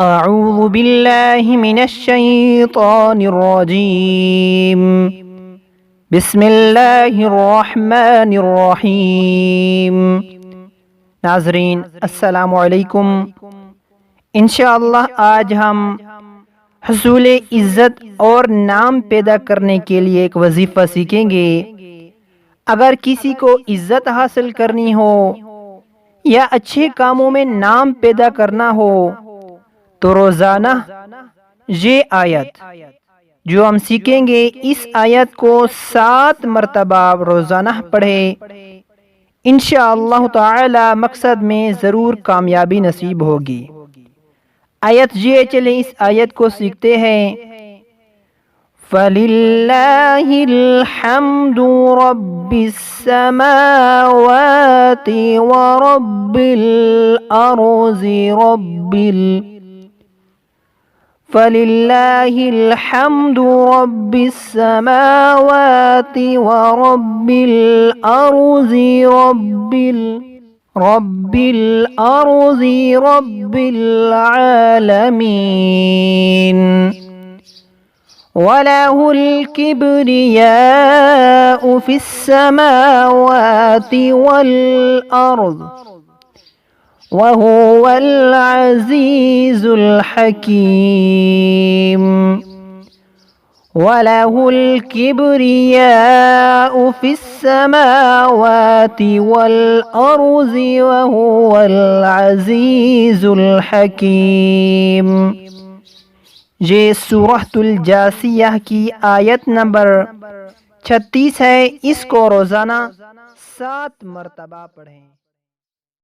اعوذ باللہ من الشیطان الرجیم بسم اللہ الرحمن الرحیم۔ ناظرین السلام علیکم۔ انشاءاللہ آج ہم حصول عزت اور نام پیدا کرنے کے لیے ایک وظیفہ سیکھیں گے۔ اگر کسی کو عزت حاصل کرنی ہو یا اچھے کاموں میں نام پیدا کرنا ہو تو روزانہ یہ آیت جو ہم سیکھیں گے، اس آیت کو 7 مرتبہ روزانہ پڑھیں۔ انشاءاللہ تعالی مقصد میں ضرور کامیابی نصیب ہوگی۔ آیت یہ چلیں اس آیت کو سیکھتے ہیں۔ فَلِلَّهِ الْحَمْدُ رَبِّ السَّمَاوَاتِ وَرَبِّ الْأَرْضِ فَلِلَّهِ الْحَمْدُ رَبِّ السَّمَاوَاتِ وَرَبِّ الْأَرْضِ رَبِّ الْعَالَمِينَ وَلَهُ الْكِبْرِيَاءُ فِي السَّمَاوَاتِ وَالْأَرْضِ وَهُوَ الْعَزِيزُ الْحَكِيمُ۔ وَلَهُ الْكِبْرِيَاءُ فِي السَّمَاوَاتِ وَالْأَرْضِ وَهُوَ الْعَزِيزُ الْحَكِيمُ۔ یہ سورۃ الجاثیہ کی آیت نمبر 36 ہے۔ اس کو روزانہ 7 مرتبہ پڑھیں۔